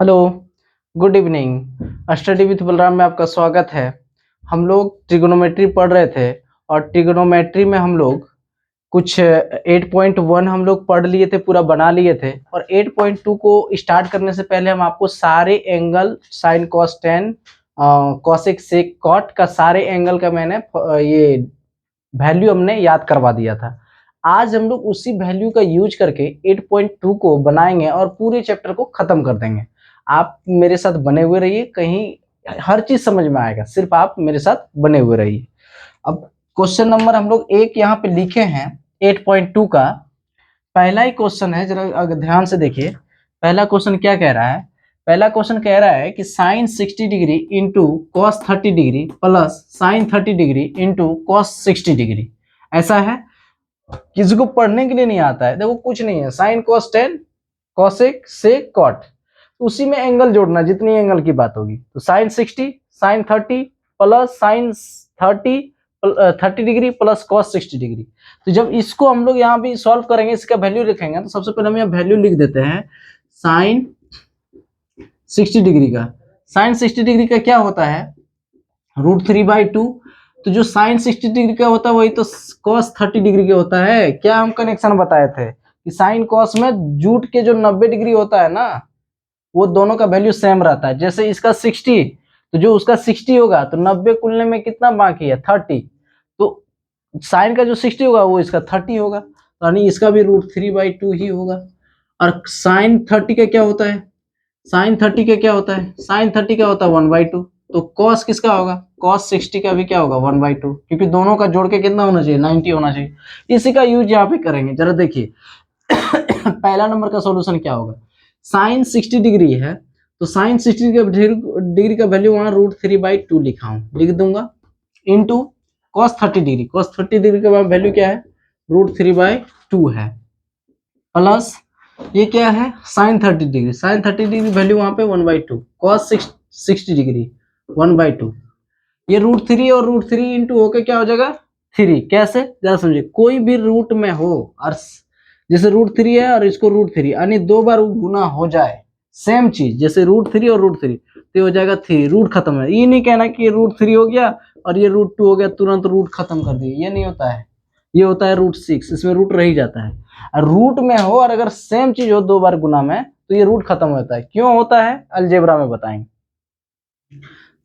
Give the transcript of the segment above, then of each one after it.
Hello, good evening. Study with Balram में आपका स्वागत है। हम लोग ट्रिगोनोमेट्री पढ़ रहे थे और ट्रिगोनोमेट्री में हम लोग कुछ 8.1 हम लोग पढ़ लिए थे, पूरा बना लिए थे। और 8.2 को स्टार्ट करने से पहले हम आपको सारे angle sine cos tan cosec sec cot का सारे एंगल का मैंने ये वैल्यू हमने याद करवा दिया था। आज हम लोग उसी वैल्यू का यूज करके 8.2 को बनाएंगे और पूरे चैप्टर को खत्म कर देंगे। आप मेरे साथ बने हुए रहिए, कहीं हर चीज समझ में आएगा, सिर्फ आप मेरे साथ बने हुए रहिए। अब क्वेश्चन नंबर हम लोग एक यहाँ पे लिखे हैं 8.2 का। पहला ही क्वेश्चन है, जरा अगर ध्यान से देखिए। पहला क्वेश्चन क्या कह रहा है? पहला क्वेश्चन कह रहा है कि sine 60 degree into cos 30 degree plus sine 30 degree into cos 60 degree. ऐसा है। किसी को पढ़ने के लिए नहीं आता है, देखो कुछ नहीं है, sine cos 10 cosec sec cot, उसी में एंगल जोड़ना, जितनी एंगल की बात होगी। तो sine 60 sine 30 plus sine 30 degree plus cos 60 degree. तो जब इसको हम लोग यहाँ भी सॉल्व करेंगे, इसका वैल्यू लिखेंगे, तो सबसे पहले हम यहाँ वैल्यू लिख देते हैं। साइन 60 डिग्री का, साइन 60 डिग्री का क्या होता है? √3/2। तो जो साइन 60 डिग्री का होता है वही तो कॉस 30 डिग्री का होता है। क्या हम कनेक्शन बताए थे कि साइन कॉस में जूट के जो 90 डिग्री होता है ना, वो दोनों का वैल्यू सेम रहता है। जैसे इसका 60, तो जो उसका 60 होगा तो 90 कुलने में कितना बाकी है? 30। तो साइन का जो 60 होगा वो इसका 30 होगा, तो यानी इसका भी √3/2 ही होगा। और साइन 30 का क्या होता है? साइन 30 का क्या होता है? साइन 30 का होता है 1/2। तो कॉस किसका होगा? कॉस 60 का भी क्या होगा? 1/2, क्योंकि दोनों का जोड़ के कितना होना चाहिए? 90 होना चाहिए। इसी का यूज यहाँ पे करेंगे, जरा देखिए। पहला नंबर का सॉल्यूशन क्या होगा? साइन 60 डिग्री है, तो साइन 60 डिग्री का वैल्यू वहां √3/2 लिखा हूं, लिख दूंगा, into cos 30 degree. Cos 30 degree का वैल्यू क्या है? √3/2 है, प्लस ये क्या है? Sine 30 degree. Sine 30 degree value वहां पे 1/2, कॉस 60 डिग्री 1/2। ये √3 और √3 इंटू होके क्या हो जाएगा? 3। कैसे? जरा समझिए। कोई भी रूट में हो और जैसे √3 है और इसको √3, यानी दो बार गुना हो जाए, सेम चीज, जैसे √3 और √3, तो हो जाएगा 3। रूट खत्म है। ये नहीं कहना कि √3 हो गया और ये √2 हो गया, तुरंत रूट खत्म कर दिए, ये नहीं होता है। ये होता है √6, इसमें रूट रह ही जाता है। और रूट में हो और अगर सेम चीज हो दो बार गुना में, तो ये रूट खत्म होता है। क्यों होता है? अलजेब्रा में बताएंगे।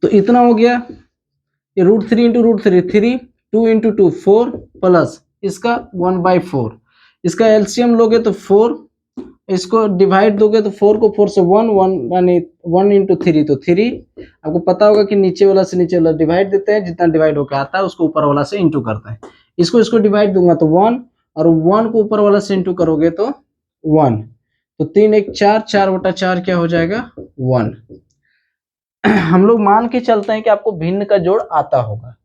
तो इतना हो गया, ये √3 इंटू √3 3, 2 इंटू 2 4, प्लस इसका 1/4। इसका एलसीएम लोगे तो 4, इसको डिवाइड दोगे तो 4 को 4 से 1 यानी 1 इंटू 3 तो 3। आपको पता होगा कि नीचे वाला से नीचे वाला डिवाइड देते हैं, जितना डिवाइड होकर आता है उसको ऊपर वाला से इंटू करता है। इसको डिवाइड दूंगा तो 1, और 1 को ऊपर वाला से इंटू करोगे तो 1। तो 3 1 4, 4/4 क्या हो जाएगा? 1। हम लोग मान के चलते हैं कि आपको भिन्न का जोड़ आता होगा।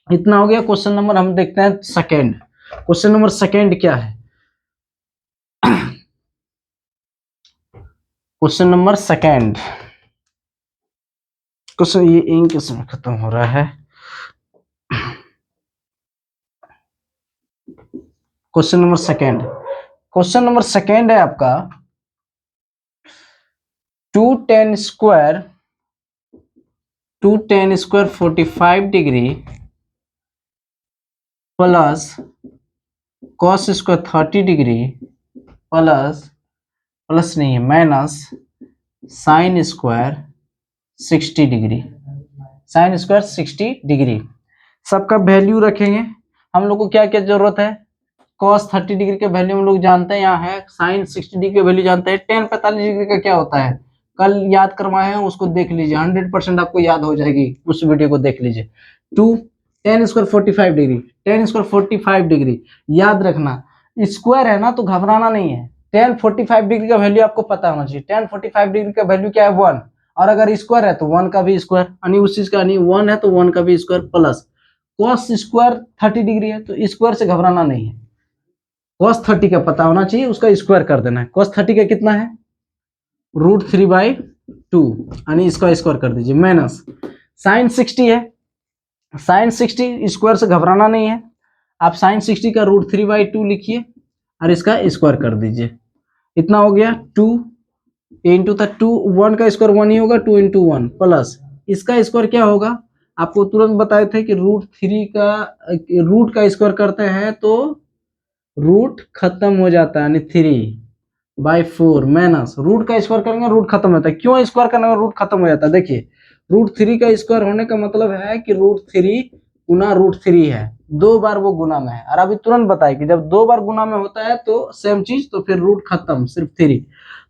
इतना हो गया क्वेश्चन नंबर। हम देखते हैं सेकेंड। क्वेश्चन नंबर सेकेंड क्या है? क्वेश्चन नंबर सेकेंड, क्वेश्चन ये इंक इसमें खत्म हो रहा है। Question number second, question number second है आपका 2tan square 45 degree plus cos square 30 degree plus नहीं है, minus sine square 60 degree. Sine square 60 degree सबका वैल्यू रखेंगे। हम लोग को क्या क्या जरूरत है? cos 30 डिग्री का वैल्यू हम लोग जानते हैं, यहाँ है। sin 60 डिग्री का वैल्यू जानते हैं। tan 45 डिग्री का क्या होता है? कल याद करवाए हैं, उसको देख लीजिए, 100% आपको याद हो जाएगी, उस वीडियो को देख लीजिए। 2 tan square 45 degree, tan square 45 degree याद रखना। स्क्वायर है ना, तो घबराना नहीं है। tan 45 डिग्री का वैल्यू आपको पता होना चाहिए। tan 45 डिग्री का वैल्यू क्या है? 1। और अगर स्क्वायर है तो 1 का भी स्क्वायर, यानी उस चीज का, यानी 1 है तो 1 का भी square, plus cos square 30 degree है, तो स्क्वायर से घबराना नहीं है। cos 30 का पता होना चाहिए, उसका स्क्वायर कर देना है। cos 30 का कितना है? √3/2, यानी इसका स्क्वायर कर दीजिए, माइनस sin 60 है। sin 60 स्क्वायर से घबराना नहीं है। आप sin 60 का √3/2 लिखिए और इसका स्क्वायर कर दीजिए। इतना हो गया 2 ए इंटू था 2, 1 का स्क्वायर 1 ही होगा, 2 इंटू 1 प्लस इसका स्क्वायर क्या होगा, आपको तुरंत बताए थे कि √3 का रूट का स्क्वायर करते हैं तो रूट खत्म हो जाता है, यानी 3/4 माइनस रूट का स्क्वायर करेंगे रूट खत्म होता है। क्यों स्क्वायर करने में रूट खत्म हो जाता है, देखिए √3 का स्क्वायर होने का मतलब है कि √3 गुना √3 है, 2 बार वो गुना में है। और अभी तुरंत बताए कि जब 2 बार गुना में होता है तो सेम चीज, तो फिर रूट खत्म, सिर्फ 3,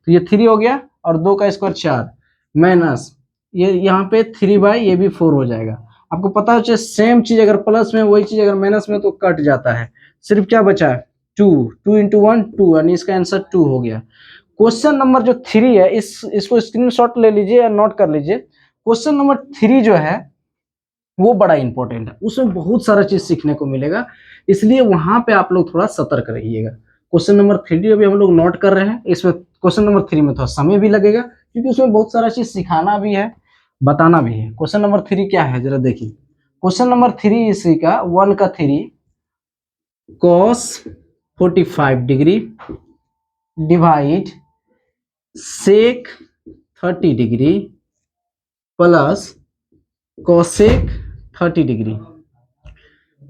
तो ये 3 हो गया और 2 का स्क्वायर 4 माइनस ये यहाँ पे 3 ये भी 4 हो जाएगा। आपको पता है सेम चीज अगर प्लस में, वही चीज अगर माइनस में तो कट जाता है। सिर्फ क्या बचा है 2 इंटू 1 2, यानी इसका आंसर 2 हो गया। क्वेश्चन नंबर जो 3 है इसको स्क्रीनशॉट ले लीजिए या नोट कर लीजिए। क्वेश्चन नंबर 3 जो है वो बड़ा इंपॉर्टेंट है, उसमें बहुत सारा चीज सीखने को मिलेगा, इसलिए वहां पे आप लोग थोड़ा सतर्क रहिएगा। क्वेश्चन नंबर 3 अभी हम लोग नोट कर रहे हैं, इसमें क्वेश्चन नंबर 3 में थोड़ा समय भी लगेगा क्योंकि उसमें बहुत सारा चीज सिखाना भी है, बताना भी है। क्वेश्चन नंबर 3 क्या है जरा देखिए। क्वेश्चन नंबर 3 इसी का 1 का 3 cos 45 degree divide sec 30 degree plus cosec 30 degree.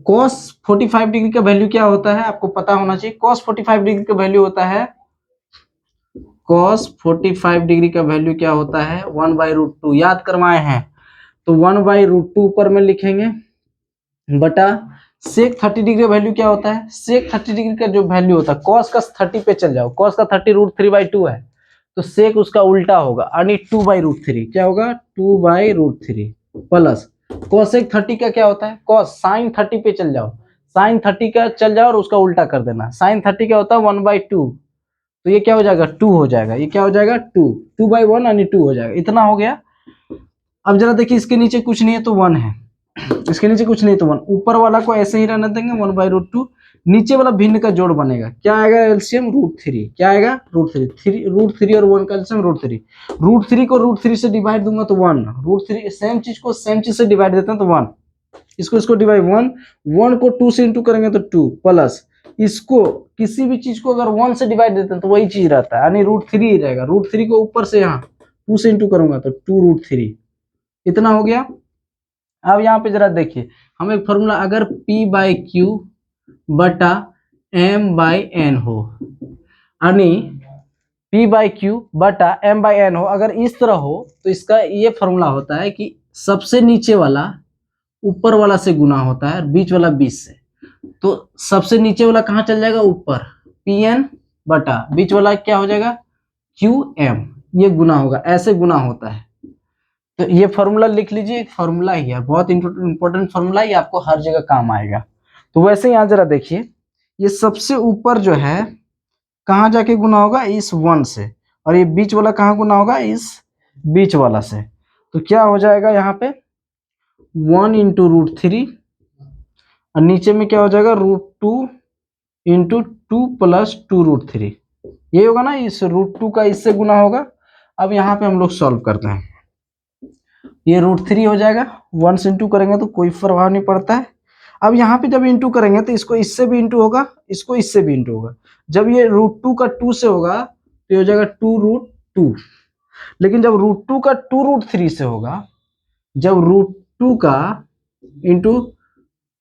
cos 45 degree का वैल्यू क्या होता है आपको पता होना चाहिए। cos 45 डिग्री का वैल्यू होता है, cos 45 डिग्री का वैल्यू क्या होता है 1/√2, याद करवाए हैं तो 1/√2 ऊपर में लिखेंगे बटा sec 30 डिग्री का वैल्यू क्या होता है, sec 30 डिग्री का जो वैल्यू होता है cos का 30 पे चल जाओ, cos का 30 √3/2 है तो sec उसका उल्टा होगा, यानी 2/√3, क्या होगा 2/√3 प्लस cosec 30 का क्या होता है, cos sin 30 पे चल जाओ, sin 30 का चल जाओ और उसका उल्टा कर देना, sin 30 क्या होता है 1/2, तो ये क्या हो जाएगा 2 हो जाएगा, ये क्या हो जाएगा 2/1 यानी 2 हो जाएगा। इतना हो गया। अब जरा देखिए इसके नीचे कुछ नहीं है तो 1 है, इसके नीचे कुछ नहीं तो 1, ऊपर वाला को ऐसे ही रहने देंगे 1/√2, नीचे वाला भिन्न का जोड़ बनेगा, क्या आएगा एलसीएम √3, क्या आएगा √3 और 1 का एलसीएम √3, √3 को √3 से डिवाइड दूंगा तो 1, √3 सेम चीज को सेम चीज से डिवाइड देते हैं तो 1, इसको डिवाइड 1 को 2 से इंटू करेंगे तो 2 प्लस इसको किसी भी चीज को अगर 1 से डिवाइड देते हैं तो वही चीज रहता है, यानी √3 ही रहेगा, √3 को ऊपर से यहाँ 2 से इंटू करूंगा तो 2√3, इतना हो गया। अब यहाँ पे जरा देखिए हम एक फॉर्मूला, अगर P/Q बटा M/N हो, यानी P/Q बटा M/N हो, अगर इस तरह हो तो इसका ये फॉर्मूला होता है कि सबसे नीचे वाला ऊपर वाला से गुना होता है, बीच वाला 20 से, तो सबसे नीचे वाला कहाँ चल जाएगा ऊपर, Pn बटा बीच वाला क्या हो जाएगा QM, ये गुना होगा, ऐसे गुना होता है। तो ये फॉर्मूला लिख लीजिए, एक फॉर्मूला ही है, बहुत इंपॉर्टेंट फॉर्मूला, ये आपको हर जगह काम आएगा। तो वैसे यहाँ जरा देखिए ये सबसे ऊपर जो है कहाँ जाके गुना होगा, इस 1 से, और ये बीच वाला कहाँ गुना होगा, इस बीच वाला से, तो क्या हो जाएगा यहाँ पे 1 इंटू √3 और नीचे में क्या हो जाएगा √2 इंटू 2 प्लस 2√3, ये होगा ना, इस √2 का इससे गुना होगा। अब यहाँ पे हम लोग सॉल्व करते हैं, ये √3 हो जाएगा, 1 से इंटू करेंगे तो कोई प्रभाव नहीं पड़ता है। अब यहाँ पे जब इंटू करेंगे तो इसको इससे भी इंटू होगा, इसको इससे भी इंटू होगा, जब ये √2 का 2 से होगा तो ये हो जाएगा 2√2, लेकिन जब √2 का 2√3 से होगा, जब √2 का इंटू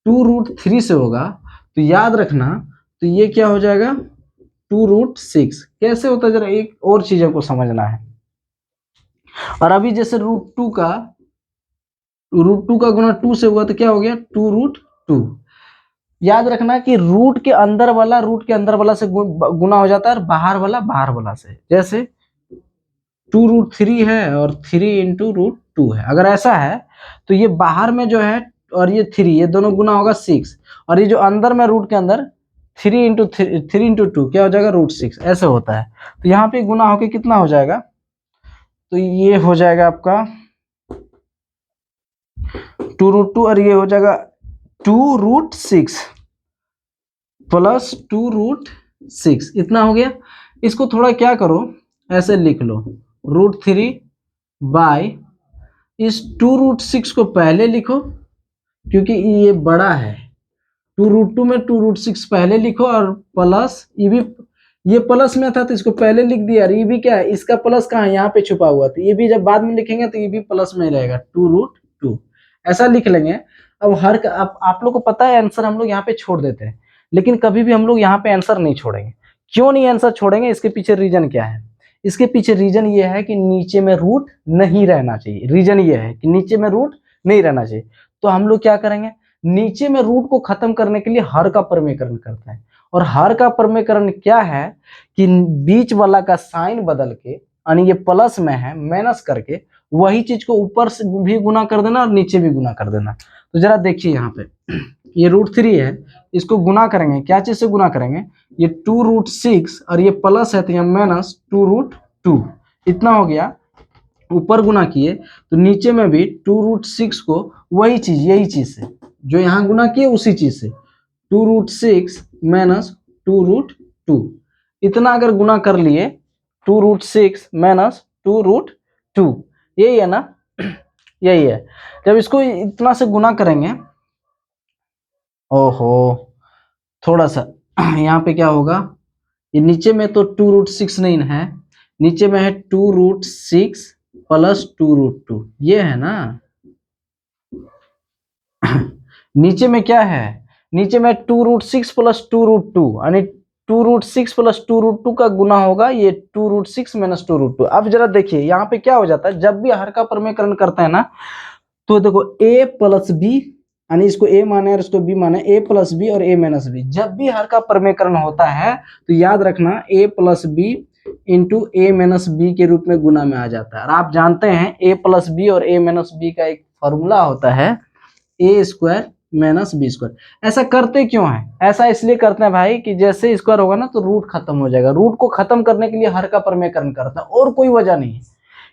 2√3 से होगा तो याद रखना, तो ये क्या हो जाएगा 2√6, कैसे होता है जरा एक और चीजों को समझना है। और अभी जैसे √2 का गुना 2 से हुआ तो क्या हो गया 2√2, याद रखना कि रूट के अंदर वाला से गुना हो जाता है और बाहर वाला से, जैसे 2√3 है और 3 इंटू √2 है, अगर ऐसा है तो ये बाहर में जो है और ये 3, ये दोनों गुना होगा 6, और ये जो अंदर में रूट के अंदर 3 इंटू 2 क्या हो जाएगा √6, ऐसे होता है। तो यहाँ पे गुना होके कितना हो जाएगा, तो ये हो जाएगा आपका 2√2 और ये हो जाएगा 2√6 प्लस 2√6, इतना हो गया। इसको थोड़ा क्या करो ऐसे लिख लो, √3 बाय इस 2√6 को पहले लिखो क्योंकि ये बड़ा है, 2√2 में 2√6 पहले लिखो और प्लस ये भी ये प्लस में था तो इसको पहले लिख दिया, और ये भी क्या है, इसका प्लस कहाँ है, यहाँ पे छुपा हुआ था, ये भी जब बाद में लिखेंगे तो ये भी प्लस में रहेगा 2√2, ऐसा लिख लेंगे। अब आप लोग को पता है आंसर हम लोग यहाँ पे छोड़ देते हैं, लेकिन कभी भी हम लोग यहाँ पे आंसर नहीं छोड़ेंगे। क्यों नहीं आंसर छोड़ेंगे, इसके पीछे रीजन क्या है? इसके पीछे रीजन ये है कि नीचे में रूट नहीं रहना चाहिए। रीजन ये है कि नीचे में रूट नहीं रहना चाहिए। तो हम लोग क्या करेंगे, नीचे में रूट को खत्म करने के लिए हर का प्रमेयकरण करते हैं। और हर का प्रमेयकरण क्या है कि बीच वाला का साइन बदल के, यानी ये प्लस में है माइनस करके, वही चीज को ऊपर से भी गुना कर देना और नीचे भी गुना कर देना। तो जरा देखिए यहाँ पे ये √3 है, इसको गुना करेंगे, क्या चीज से गुना करेंगे, ये 2√6 और ये प्लस है तो ये माइनस 2√2, इतना हो गया। ऊपर गुना किए तो नीचे में भी 2√6 को वही चीज, यही चीज से जो यहाँ गुना किए उसी चीज से 2√6 माइनस 2√2, इतना अगर गुना कर लिए 2√6 माइनस 2√2, यही है ना, यही है। जब इसको इतना से गुना करेंगे, ओहो थोड़ा सा यहाँ पे क्या होगा, ये नीचे में तो 2√6 नहीं है, नीचे में है 2√6 प्लस 2√2, ये है ना। नीचे में क्या है, नीचे में 2√6 प्लस 2√2, यानी 2√6 प्लस 2√2 का गुना होगा ये 2√6 माइनस 2√2। अब जरा देखिए यहाँ पे क्या हो जाता है, जब भी हर का प्रमेयकरण करते हैं ना, तो देखो a प्लस बी, यानी इसको a माने और इसको b माने, a प्लस बी और a माइनस बी, जब भी हर का प्रमेयकरण होता है तो याद रखना a plus B into a minus B के रूप में गुना में आ जाता है। और आप जानते हैं a प्लस बी और a माइनस बी का एक फॉर्मूला होता है a square minus B square. ऐसा करते क्यों है, ऐसा इसलिए करते हैं भाई कि जैसे स्क्वायर होगा ना तो रूट खत्म हो जाएगा। रूट को खत्म करने के लिए हर का प्रमेयकरण करते हैं, और कोई वजह नहीं है,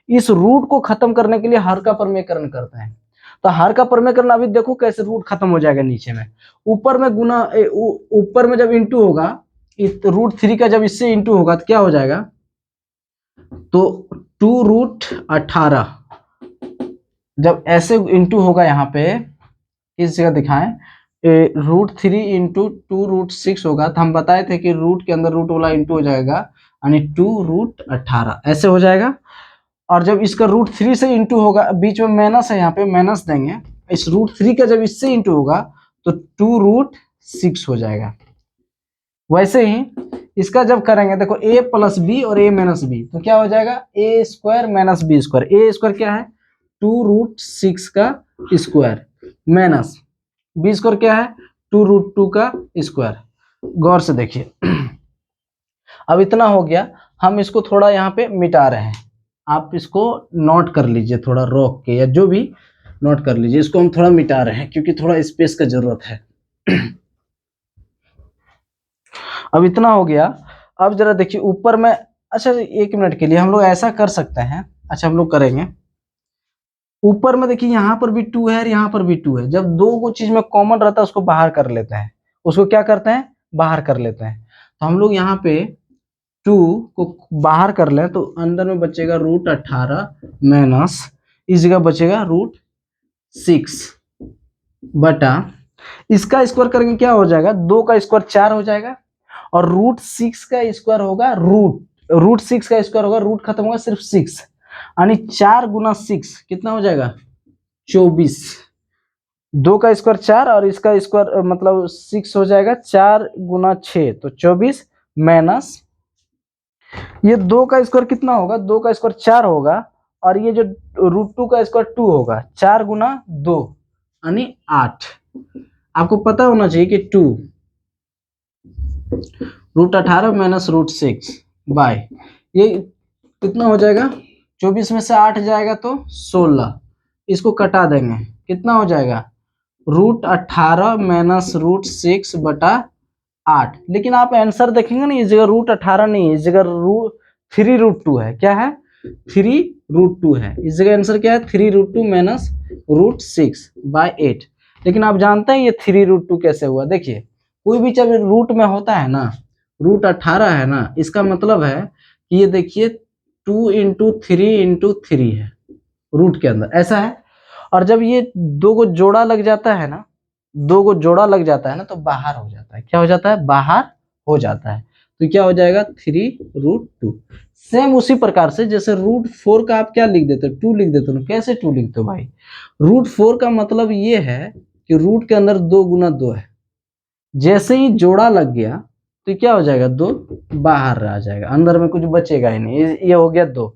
इस रूट को खत्म करने के लिए हर का प्रमेयकरण करते हैं। तो हर का प्रमेयकरण अभी देखो कैसे रूट खत्म हो जाएगा नीचे में, ऊपर में गुना, ऊपर में जब इंटू होगा, √3 का जब इससे इंटू होगा तो क्या हो जाएगा, तो 2√18 जब ऐसे इंटू होगा, यहाँ पे इस जगह दिखाएं, √3 इंटू 2√6 होगा, तो हम बताए थे कि रूट के अंदर रूट वाला इंटू हो जाएगा, यानी 2√18 ऐसे हो जाएगा। और जब इसका √3 से इंटू होगा, बीच में माइनस है, यहाँ पे माइनस देंगे, इस √3 का जब इससे इंटू होगा तो 2√6 हो जाएगा। वैसे ही इसका जब करेंगे, देखो a प्लस बी और a माइनस बी, तो क्या हो जाएगा, a square minus B square. a square क्या है, 2√6 का स्क्वायर माइनस बी स्क्वायर क्या है, 2√2 का स्क्वायर। गौर से देखिए अब इतना हो गया, हम इसको थोड़ा यहाँ पे मिटा रहे हैं, आप इसको नोट कर लीजिए, थोड़ा रोक के या जो भी नोट कर लीजिए, इसको हम थोड़ा मिटा रहे हैं क्योंकि थोड़ा स्पेस का जरूरत है। अब इतना हो गया। अब जरा देखिए ऊपर में, अच्छा 1 मिनट के लिए हम लोग ऐसा कर सकते हैं, अच्छा हम लोग करेंगे, ऊपर में देखिए यहाँ पर भी 2 है और यहाँ पर भी 2 है, जब दो को चीज में कॉमन रहता है उसको बाहर कर लेते हैं, उसको क्या करते हैं, बाहर कर लेते हैं। तो हम लोग यहाँ पे 2 को बाहर कर लें तो अंदर में बचेगा √18 माइनस, इस जगह बचेगा √6 बटा, इसका स्क्वायर करेंगे क्या हो जाएगा, 2 का स्क्वायर 4 हो जाएगा, और √6 का स्क्वायर होगा √6 का स्क्वायर होगा, रूट खत्म होगा सिर्फ 6, यानी 4 गुना 6 कितना हो जाएगा, 24। 2 का स्क्वायर 4 और इसका स्क्वायर मतलब 6 हो जाएगा, 4 गुना 6 तो 24 माइनस, ये 2 का स्क्वायर कितना होगा, 2 का स्क्वायर 4 होगा, और ये जो √2 का स्क्वायर 2 होगा, 4 गुना 2 यानी 8। आपको पता होना चाहिए कि 2 √18 माइनस √6 बाय, ये कितना हो जाएगा, 24 में से 8 जाएगा तो 16, इसको कटा देंगे, कितना हो जाएगा, √18 माइनस √6 बटा 8। लेकिन आप आंसर देखेंगे ना, इस जगह √18 नहीं है, इस जगह 3√2 है, क्या है, 3√2 है, इस जगह आंसर क्या है, 3√2 माइनस √6 बाय 8। लेकिन आप जानते हैं ये 3√2 कैसे हुआ, देखिए कोई भी जब रूट में होता है ना, √18 है ना, इसका मतलब है कि ये देखिए 2 इंटू 3 इंटू 3 है रूट के अंदर, ऐसा है। और जब ये 2 को जोड़ा लग जाता है ना, 2 को जोड़ा लग जाता है ना, तो बाहर हो जाता है, क्या हो जाता है, बाहर हो जाता है। तो क्या हो जाएगा 3√2। सेम उसी प्रकार से जैसे √4 का आप क्या लिख देते हो, 2 लिख देते हो। कैसे 2 लिखते हो भाई, √4 का मतलब ये है कि रूट के अंदर 2 गुना 2 है, जैसे ही जोड़ा लग गया तो क्या हो जाएगा 2 बाहर आ जाएगा, अंदर में कुछ बचेगा ही नहीं, ये हो गया 2।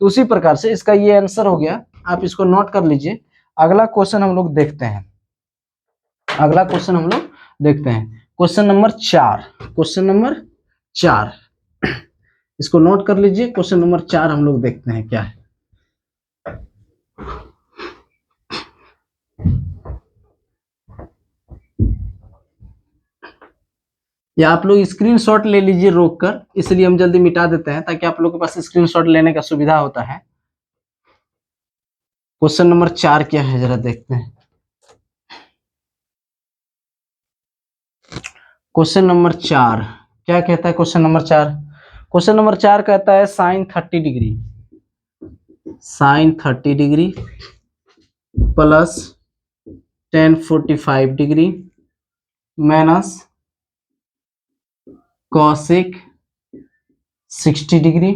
तो उसी प्रकार से इसका ये आंसर हो गया, आप इसको नोट कर लीजिए। अगला क्वेश्चन हम लोग देखते हैं, अगला क्वेश्चन हम लोग देखते हैं, क्वेश्चन नंबर 4, क्वेश्चन नंबर 4 इसको नोट कर लीजिए। क्वेश्चन नंबर 4 हम लोग देखते हैं क्या है। या आप लोग स्क्रीनशॉट ले लीजिए रोक कर, इसलिए हम जल्दी मिटा देते हैं ताकि आप लोग के पास स्क्रीनशॉट लेने का सुविधा होता है। क्वेश्चन नंबर 4 क्या है जरा देखते हैं। क्वेश्चन नंबर 4 क्या कहता है, क्वेश्चन नंबर 4, क्वेश्चन नंबर 4 कहता है sine 30 degree, sine 30 degree plus tan 45 degree minus cosec 60 degree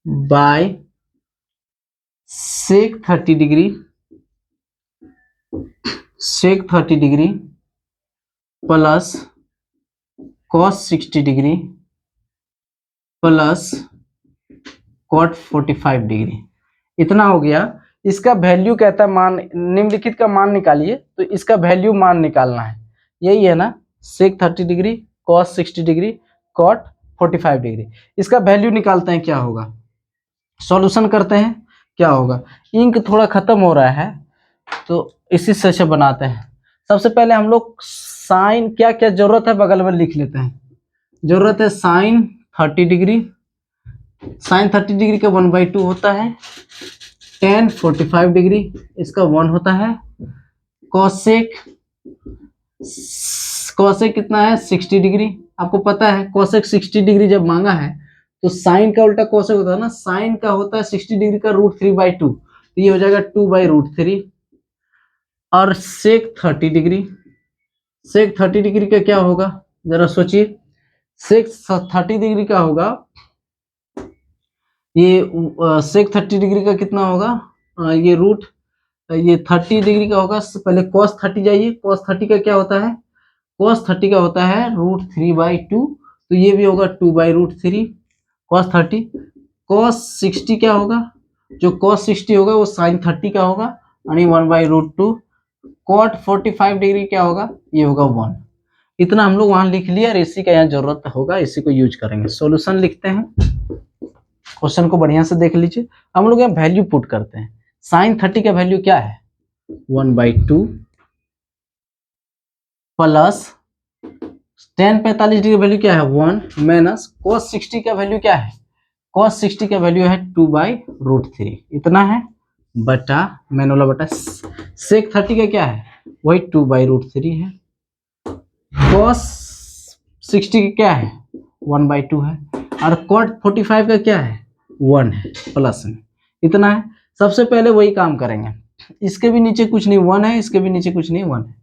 by sec 30 degree, sec 30 degree plus cos 60 degree plus cot 45 degree. इतना हो गया। इसका वैल्यू कहता है मान, निम्नलिखित का मान निकालिए, तो इसका वैल्यू मान निकालना है, यही है ना, sec 30 degree cos 60 degree cot 45 degree. इसका वैल्यू निकालते हैं क्या होगा, सॉल्यूशन करते हैं क्या होगा। इंक थोड़ा खत्म हो रहा है तो इसी से बनाते हैं। सबसे पहले हम लोग साइन क्या क्या जरूरत है बगल में लिख लेते हैं। जरूरत है साइन 30 डिग्री, साइन 30 डिग्री का 1/2 होता है, tan 45 डिग्री इसका 1 होता है, कॉसेक, कॉसेक कितना है 60 डिग्री। आपको पता है कॉसेक 60 डिग्री जब मांगा है तो साइन का उल्टा कॉसेक होता है ना, साइन का होता है 60 डिग्री का √3/2, तो ये हो जाएगा 2/√3। और सेक 30 डिग्री, सेक 30 डिग्री का क्या होगा जरा सोचिए, सेक 30 डिग्री का होगा ये सेक 30 डिग्री का कितना होगा, ये रूट, ये 30 डिग्री का होगा, पहले cos 30 जाइए, cos 30 का क्या होता है, cos 30 का होता है √3/2, तो ये भी होगा 2/√3 cos 30। cos 60 क्या होगा, जो cos 60 होगा वो sin 30 का होगा यानी 1/√2। cot 45 डिग्री क्या होगा, ये होगा 1। इतना हम लोग वहां लिख लिया और इसी का यहाँ जरूरत होगा, इसी को यूज करेंगे। सॉल्यूशन लिखते हैं, क्वेश्चन को बढ़िया से देख लीजिए। हम लोग यहाँ वैल्यू पुट करते हैं। साइन 30 का वैल्यू क्या है 1/2 प्लस tan 45 डिग्री का वैल्यू क्या है 1 माइनस cos 60 का वैल्यू क्या है, cos 60 का वैल्यू है 2/√3, इतना है बटा मैन वाला बटा सेक 30 का क्या है वही 2/√3 है, cos 60 का क्या है 1/2 है, और cot 45 का क्या है 1 है प्लस में, इतना है। सबसे पहले वही काम करेंगे, इसके भी नीचे कुछ नहीं 1 है, इसके भी नीचे कुछ नहीं 1 है।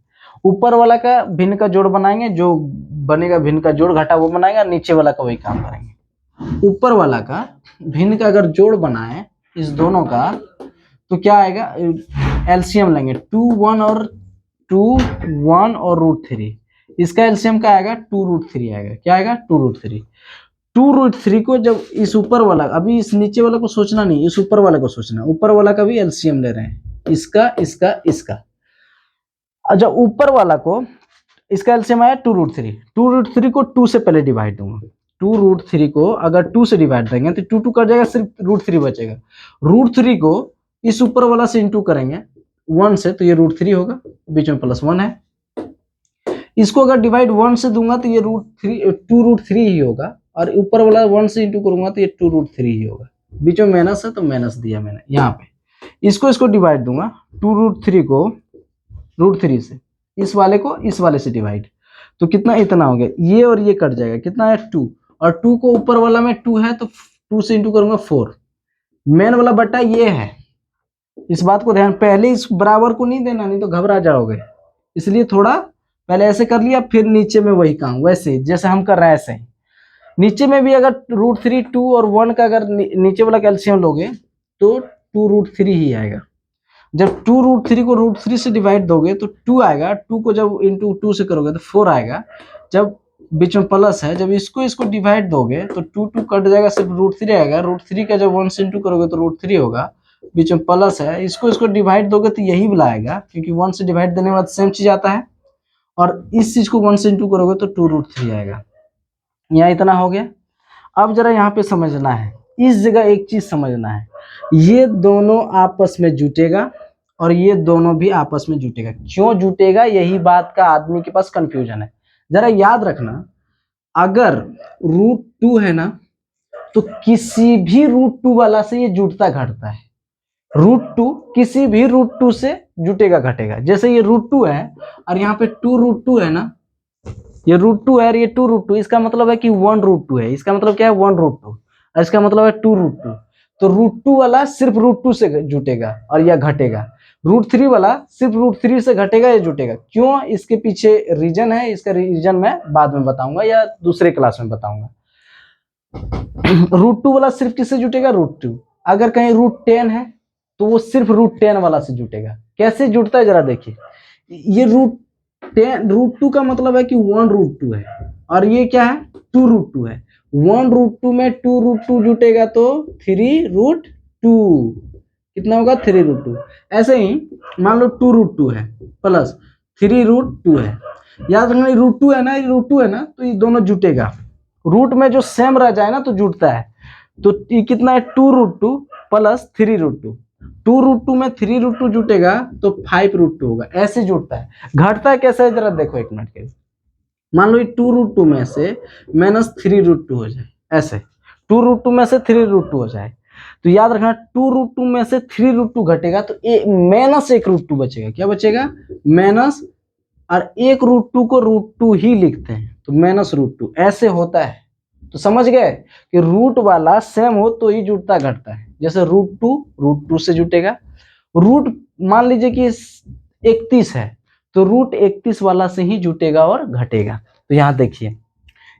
ऊपर वाला का भिन्न का जोड़ बनाएंगे, जो बनेगा भिन्न का जोड़ घटा वो बनाएगा, नीचे वाला का वही काम करेंगे। ऊपर वाला का भिन्न का अगर जोड़ बनाए इस दोनों का तो क्या आएगा, एलसीएम लेंगे 2 1 और 2 1 और √3, इसका एलसीएम क्या आएगा 2√3 आएगा, क्या आएगा 2√3। 2√3 को जब इस ऊपर वाला, अभी इस नीचे वाला को सोचना नहीं, इस ऊपर वाला को सोचना, ऊपर वाला का भी एलसीएम ले रहे हैं, इसका इसका इसका। अच्छा ऊपर वाला को इसका एलसीएम आया 2√3, 2√3 को 2 से पहले डिवाइड दूंगा, 2√3 को अगर 2 से डिवाइड देंगे तो 2 2 कट जाएगा, सिर्फ √3 बचेगा। √3 को इस ऊपर वाला से इंटू करेंगे 1 से तो ये √3 होगा, बीच में +1 है। इसको अगर डिवाइड 1 से दूंगा तो ये √3 ही होगा, और ऊपर वाला 1 से इंटू करूंगा तो ये 2√3 ही होगा, बीच में माइनस है तो माइनस दिया मैंने यहाँ पे। इसको डिवाइड दूंगा 2√3 को √3 से, इस वाले को इस वाले से डिवाइड, तो कितना इतना हो गया, ये और ये कट जाएगा, कितना है 2, और 2 को ऊपर वाला में 2 है तो 2 से इंटू करूंगा 4, मेन वाला बटा ये है। इस बात को ध्यान, पहले इस बराबर को नहीं देना, नहीं तो घबरा जाओगे, इसलिए थोड़ा पहले ऐसे कर लिया, फिर नीचे में वही काम वैसे जैसे हम कर रहे हैं ऐसे ही, नीचे में भी अगर √3, 2 और 1 का अगर नीचे वाला कैल्शियम लोगे तो 2√3 ही आएगा। जब 2√3 को √3 से डिवाइड दोगे तो 2 आएगा, 2 को जब इंटू 2 से करोगे तो 4 आएगा। जब बीच में प्लस है, जब इसको डिवाइड दोगे तो 2 कट जाएगा, सिर्फ √3 आएगा। √3 का जब 1 से इंटू करोगे तो √3 होगा, बीच में प्लस है, इसको डिवाइड दोगे तो यही वाला आएगा, क्योंकि 1 से डिवाइड देने के बाद सेम चीज आता है। और इस चीज को 1 से इंटू करोगे तो 2√3 आएगा। यहाँ इतना हो गया। अब जरा यहाँ पे समझना है, इस जगह एक चीज समझना है, ये दोनों आपस में जुटेगा और ये दोनों भी आपस में जुटेगा। क्यों जुटेगा, यही बात का आदमी के पास कंफ्यूजन है। जरा याद रखना, अगर √2 है ना, तो किसी भी √2 वाला से ये जुटता घटता है। √2 किसी भी √2 से जुटेगा घटेगा। जैसे ये √2 है और यहाँ पे 2√2 है ना, ये √2 है और ये 2√2, इसका मतलब है कि 1√2 है। इसका मतलब क्या है, 1√2, और इसका मतलब है 2√2। तो √2 वाला सिर्फ √2 से जुटेगा और यह घटेगा। √3 वाला सिर्फ √3 से घटेगा या जुटेगा। क्यों, इसके पीछे रीजन है, इसका रीजन मैं बाद में बताऊंगा या दूसरे क्लास में बताऊंगा। √2 वाला सिर्फ किससे जुटेगा, √2। अगर कहीं √10 है तो वो सिर्फ √10 वाला से जुटेगा। कैसे जुटता है जरा देखिए, ये √2 का मतलब है कि 1√2 है और ये क्या है, 2√2 है। 1√2 में 2√2 जुटेगा तो 3√2, कितना होगा, 3√2। ऐसे ही मान लो 2√2 है प्लस 3√2 है, याद रखना √2 है ना, ये √2 है ना, तो ये दोनों जुटेगा। रूट में जो सेम रह जाए ना तो जुटता है। तो ये कितना है, 2√2 प्लस 3√2। 2√2 में 3√2 जुटेगा तो 5√2 होगा। ऐसे जुटता है। घटता है कैसे है जरा देखो, एक मिनट के लिए। मान लो ये 2√2 में से -3√2 हो जाए, ऐसे 2√2 में से 3√2 हो जाए, तो याद रखना 2√2 में से 3√2 घटेगा तो -1√2 बचेगा। क्या बचेगा, माइनस, और 1√2 को √2 ही लिखते हैं तो -√2। ऐसे होता है। तो समझ गए कि रूट वाला सेम हो तो ही जुटता घटता है। जैसे √2 से जुटेगा। रूट मान लीजिए कि 31 है तो √31 वाला से ही जुटेगा और घटेगा। तो यहाँ देखिए,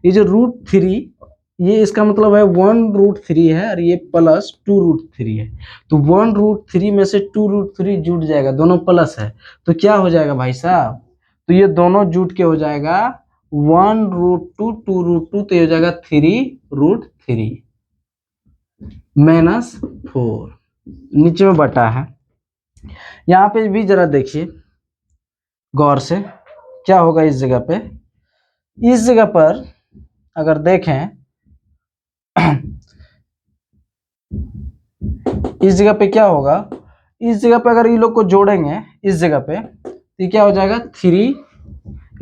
ये जो √3, ये इसका मतलब है 1√3 है और ये प्लस 2√3 है। तो 1√3 में से 2√3 जुट जाएगा, दोनों प्लस है, तो क्या हो जाएगा भाई साहब, तो ये दोनों जुट के हो जाएगा 1√2, 2√2, तो ये हो जाएगा 3√3 -4, नीचे में बटा है। यहाँ पे भी जरा देखिए गौर से, क्या होगा इस जगह पे। इस जगह पर अगर देखें इस जगह पे क्या होगा, इस जगह पे अगर ये लोग को जोड़ेंगे इस जगह पे तो क्या हो जाएगा 3,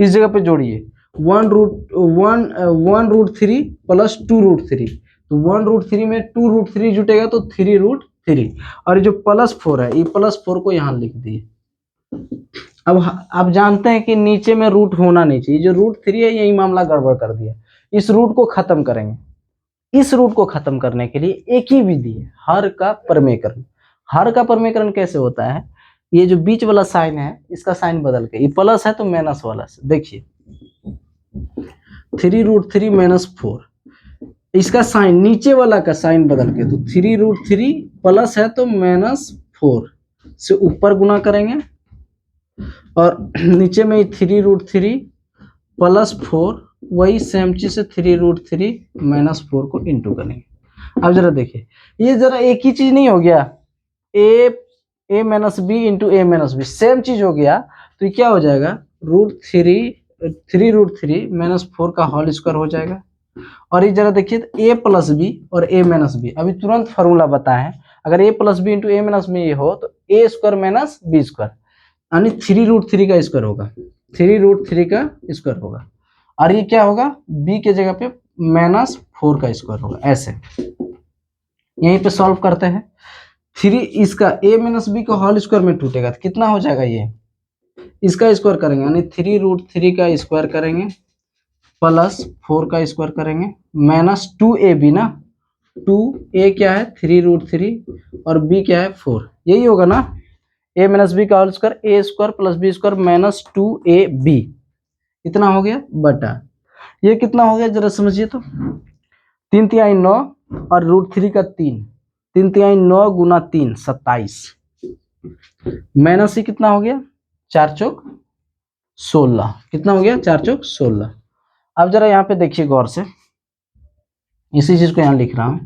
इस जगह पे जोड़िए 1√3 प्लस 2√3, तो 1√3 में 2√3 जुटेगा तो 3√3, और ये जो +4 है, ये +4 को यहाँ लिख दिए। अब आप जानते हैं कि नीचे में रूट होना नहीं चाहिए, जो √3 है यही मामला गड़बड़ कर दिया। इस रूट को खत्म करेंगे। इस रूट को खत्म करने के लिए एक ही विधि है, हर का परमेकरण। हर का परमेकरण कैसे होता है, ये जो बीच वाला साइन है इसका साइन बदल के, ये प्लस है तो माइनस वाला से, देखिए 3√3 -4, इसका साइन नीचे वाला का साइन बदल के, तो 3√3 प्लस है तो -4 से ऊपर गुना करेंगे और नीचे में 3√3 प्लस 4, वही सेम चीज से 3√3 -4 को इंटू करेंगे। अब जरा देखिए, ये जरा एक ही चीज नहीं हो गया, a - b into a - b same चीज हो गया, तो ये क्या हो जाएगा, √3 -4 का होल स्क्वायर हो जाएगा। और ये जरा देखिए a + b और a - b, अभी तुरंत फार्मूला बताएं, अगर a + b into a - b ये हो तो a² - b² यानी 3√3 का स्क्वायर होगा, 3√3 का स्क्वायर होगा, और ये क्या होगा, b के जगह पे -4 का स्क्वायर होगा। ऐसे यहीं पे सॉल्व करते हैं। 3 इसका a - b का होल स्क्वायर में टूटेगा तो कितना हो जाएगा, ये इसका स्क्वायर करेंगे यानी 3√3 का स्क्वायर करेंगे प्लस 4 का स्क्वायर करेंगे -2ab ना, 2a क्या है 3√3 और b क्या है 4, यही होगा ना, a - b का whole square a² + b² -2ab, इतना हो गया बटा, ये कितना हो गया जरा समझिए तो, 3 तिहाई 9 और √3 का 3, 3 तिहाई 9 गुना 3 27 माइनस ही कितना हो गया 4 चौक 16। कितना हो गया 4 चौक 16। अब जरा यहाँ पे देखिए गौर से, इसी चीज को यहाँ लिख रहा हूँ,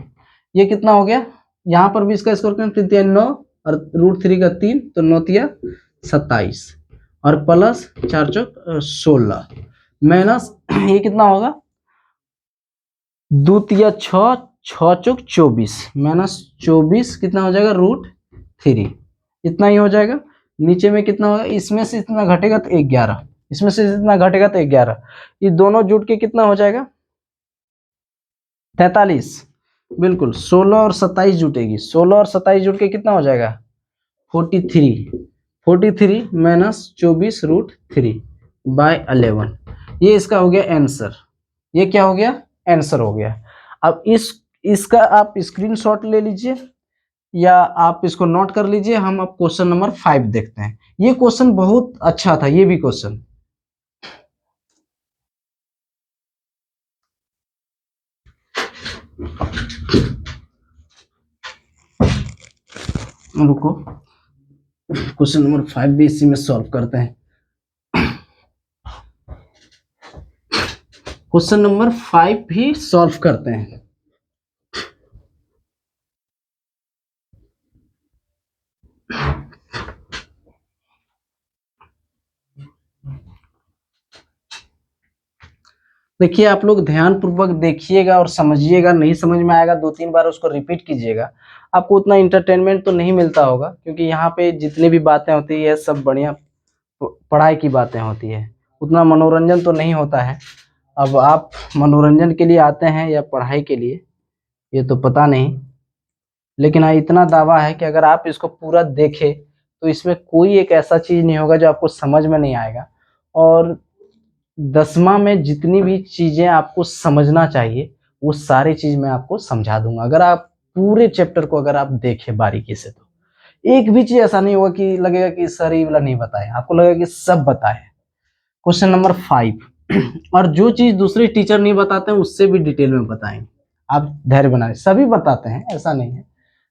ये कितना हो गया, यहाँ पर भी इसका स्क्वायर करें 3 तिहाई 9 और √3 का 3 तो 9 तिया 27 और प्लस 4 चौक 16 माइनस ये कितना होगा 2 तिया 6 6 चौक 24 माइनस 24 कितना हो जाएगा √3 इतना ही हो जाएगा। नीचे में कितना होगा, इसमें से इतना घटेगा तो 11, इसमें से इतना घटेगा तो 11, ये दोनों जुट के कितना हो जाएगा 43। बिल्कुल 16 और 27 जुटेगी, 16 और 27 जुट के कितना हो जाएगा 43 माइनस 24√3 बाय 11। ये इसका हो गया आंसर, ये क्या हो गया आंसर हो गया। अब इसका आप स्क्रीनशॉट ले लीजिए या आप इसको नोट कर लीजिए। हम अब क्वेश्चन नंबर 5 देखते हैं। ये क्वेश्चन बहुत अच्छा था, ये भी क्वेश्चन। रुको, क्वेश्चन नंबर 5 भी इसी में सॉल्व करते हैं। क्वेश्चन नंबर 5 भी सॉल्व करते हैं। देखिए आप लोग ध्यान पूर्वक देखिएगा और समझिएगा, नहीं समझ में आएगा 2-3 बार उसको रिपीट कीजिएगा। आपको उतना इंटरटेनमेंट तो नहीं मिलता होगा, क्योंकि यहाँ पे जितनी भी बातें होती है सब बढ़िया पढ़ाई की बातें होती है, उतना मनोरंजन तो नहीं होता है। अब आप मनोरंजन के लिए आते हैं या पढ़ाई के लिए ये तो पता नहीं, लेकिन हाँ इतना दावा है कि अगर आप इसको पूरा देखें तो इसमें कोई एक ऐसा चीज नहीं होगा जो आपको समझ में नहीं आएगा। और 10वां में जितनी भी चीजें आपको समझना चाहिए वो सारी चीज मैं आपको समझा दूंगा, अगर आप पूरे चैप्टर को अगर आप देखें बारीकी से। तो एक भी चीज ऐसा नहीं होगा कि लगेगा कि सर ये वाला नहीं बताए, आपको लगेगा कि सब बताए। क्वेश्चन नंबर 5 और जो चीज दूसरे टीचर नहीं बताते हैं उससे भी डिटेल में बताएंगे। आप धैर्य बनाए, सभी बताते हैं ऐसा नहीं है,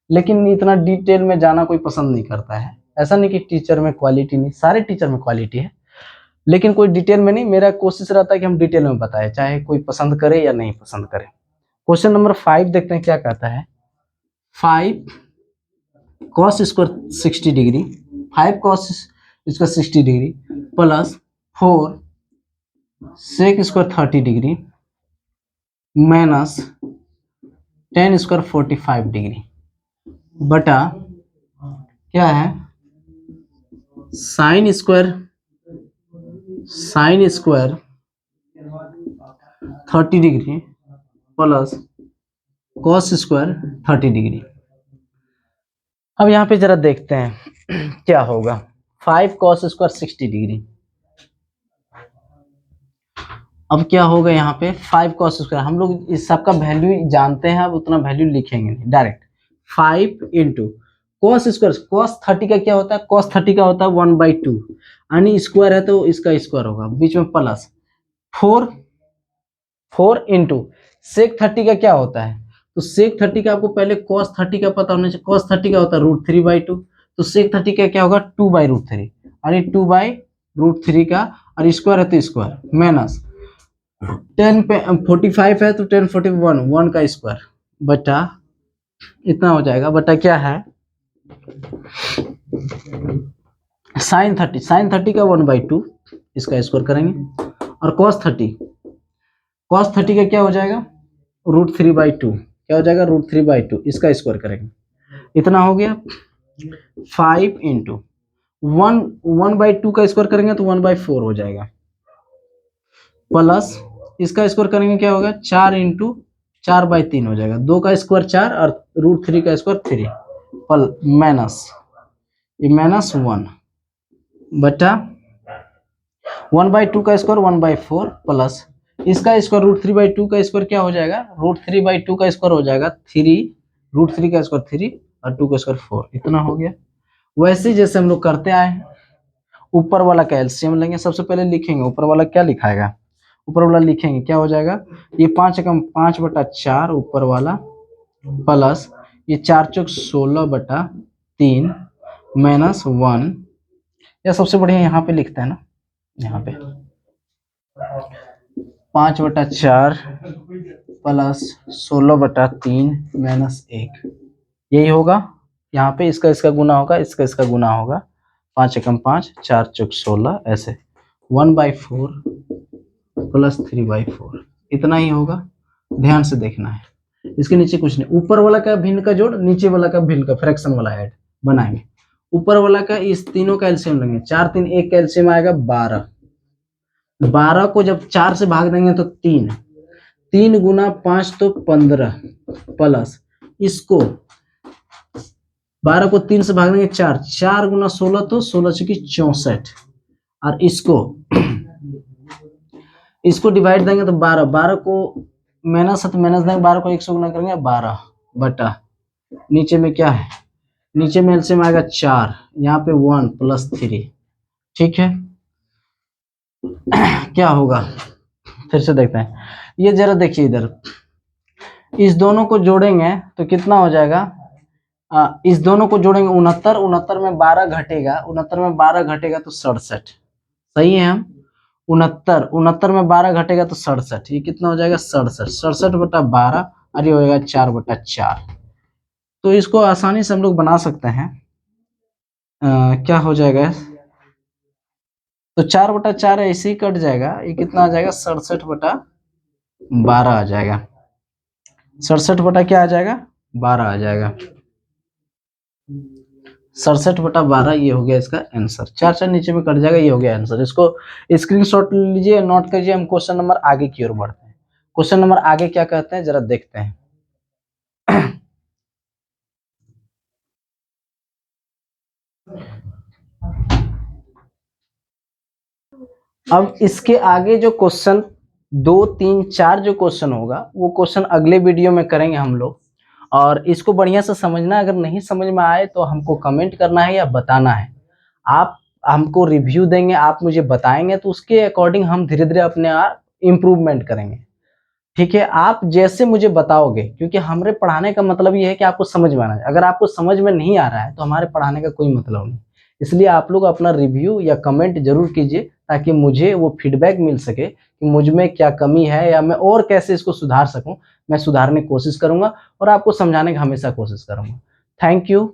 लेकिन इतना डिटेल में जाना कोई पसंद नहीं करता है। ऐसा नहीं कि टीचर में क्वालिटी नहीं, सारे टीचर में क्वालिटी है, लेकिन कोई डिटेल में नहीं। मेरा कोशिश रहता है कि हम डिटेल में बताएं, चाहे कोई पसंद करे या नहीं पसंद करे। क्वेश्चन नंबर 5 देखते हैं क्या कहता है। 5 cos square 60 degree, 5 cos square 60 degree plus 4 sec square 30 degree minus 10 square 45 degree बटा क्या है sine square 30 degree plus cos square 30 degree. अब यहाँ पे जरा देखते हैं क्या होगा। 5 cos स्क्वायर 60 डिग्री, अब क्या होगा यहाँ पे 5 cos स्क्वायर, हम लोग इस सब का वैल्यू जानते हैं, अब उतना वैल्यू लिखेंगे नहीं, direct 5 into cos square, cos 30 का क्या होता है, कॉस 30 का होता है 1/2, यानी स्क्वायर है तो इसका स्क्वायर होगा, बीच में प्लस 4 इंटू सेक 30 का क्या होता है, तो सेक 30 का आपको पहले cos 30 का पता होना चाहिए। cos 30 का होता है √3/2, तो सेक 30 का क्या होगा 2/√3, और ये 2/√3 का और स्क्वायर है तो स्क्वायर माइनस 10 पे 45 है तो 10 41 1 का स्क्वायर बटा इतना हो जाएगा, बटा क्या है साइन 30 का 1/2 इसका स्क्वायर करेंगे, और cos 30 का क्या हो जाएगा √3/2, क्या हो जाएगा √3/2 इसका स्क्वायर करेंगे, इतना हो गया 5 इंटू 1/2 का स्क्वायर करेंगे तो 1/4 हो जाएगा, प्लस इसका स्क्वायर करेंगे क्या होगा 4 इंटू 4/3 हो जाएगा, 2 का स्क्वायर 4 और √3 का स्क्वायर 3 पल माइनस ये -1 बटा 1/2 का स्क्वायर 1/4 प्लस इसका स्क्वायर √3/2 का स्क्वायर क्या हो जाएगा, √3/2 का स्क्वायर हो जाएगा 3, √3 का स्क्वायर 3 और 2 का स्क्वायर 4, इतना हो गया। वैसे जैसे हम लोग करते आए हैं, ऊपर वाला का एलसीएम लेंगे, सबसे पहले लिखेंगे ऊपर वाला क्या लिखाएगा ऊपर वाला लिखेंगे, क्या हो जाएगा, ये 5×5/4 ऊपर वाला प्लस ये 4×16/3 -1, या सबसे बढ़िया यहाँ पे लिखते हैं ना, यहाँ पे 5/4 प्लस 16/3 -1, यही होगा। यहाँ पे इसका इसका गुना होगा, इसका इसका गुना होगा, 5×5 4×16 ऐसे 1/4 प्लस 3/4, इतना ही होगा। ध्यान से देखना है, इसके नीचे कुछ नहीं, ऊपर वाला का भिन्न का जोड़, नीचे वाला का भिन्न का फ्रैक्शन वाला ऐड बनाएंगे। ऊपर वाला का इस तीनों का एलसीएम लेंगे, 4 3 1 का एलसीएम आएगा 12, 12 को जब 4 से भाग देंगे तो 3, 3 गुना 5 तो 15 प्लस इसको 12 को 3 से भाग देंगे 4, 4 गुना 16 तो 16 चुकी 64, और इसको डिवाइड देंगे तो 12, 12 को माइनस है तो माइनस देंगे, 12 को 1 से गुना करेंगे 12 बटा, नीचे में क्या है, नीचे में एलसीएम आएगा 4, यहाँ पे 1 प्लस 3, ठीक है। क्या होगा फिर से देखते हैं, ये जरा देखिए इधर, इस दोनों को जोड़ेंगे तो कितना हो जाएगा, इस दोनों को जोड़ेंगे 69, 69 में 12 घटेगा, 69 में 12 घटेगा तो 67, सही है। हम 69, 69 में 12 घटेगा तो 67, ये कितना हो जाएगा 67, 67/12, और ये हो जाएगा 4/4। तो इसको आसानी से हम लोग बना सकते हैं, क्या हो जाएगा, तो 4/4 ऐसे ही कट जाएगा, ये कितना आ जाएगा 67/12 आ जाएगा, 67 क्या आ जाएगा 12 आ जाएगा, 67/12, ये हो गया इसका आंसर। 4 4 नीचे में कट जाएगा, ये हो गया आंसर। इसको स्क्रीनशॉट लीजिए, नोट कीजिए। हम क्वेश्चन नंबर आगे की ओर बढ़ते हैं। क्वेश्चन नंबर आगे क्या कहते हैं जरा देखते हैं। अब इसके आगे जो क्वेश्चन 2 3 4 जो क्वेश्चन होगा वो क्वेश्चन अगले वीडियो में करेंगे हम लोग, और इसको बढ़िया से समझना। अगर नहीं समझ में आए तो हमको कमेंट करना है या बताना है। आप हमको रिव्यू देंगे, आप मुझे बताएंगे, तो उसके अकॉर्डिंग हम धीरे धीरे अपने आप इम्प्रूवमेंट करेंगे। ठीक है, आप जैसे मुझे बताओगे, क्योंकि हमारे पढ़ाने का मतलब ये है कि आपको समझ में आना है। अगर आपको समझ में नहीं आ रहा है तो हमारे पढ़ाने का कोई मतलब नहीं। इसलिए आप लोग अपना रिव्यू या कमेंट जरूर कीजिए, ताकि मुझे वो फीडबैक मिल सके कि मुझ में क्या कमी है या मैं और कैसे इसको सुधार सकूं। मैं सुधारने की कोशिश करूंगा और आपको समझाने की हमेशा कोशिश करूंगा। Thank you.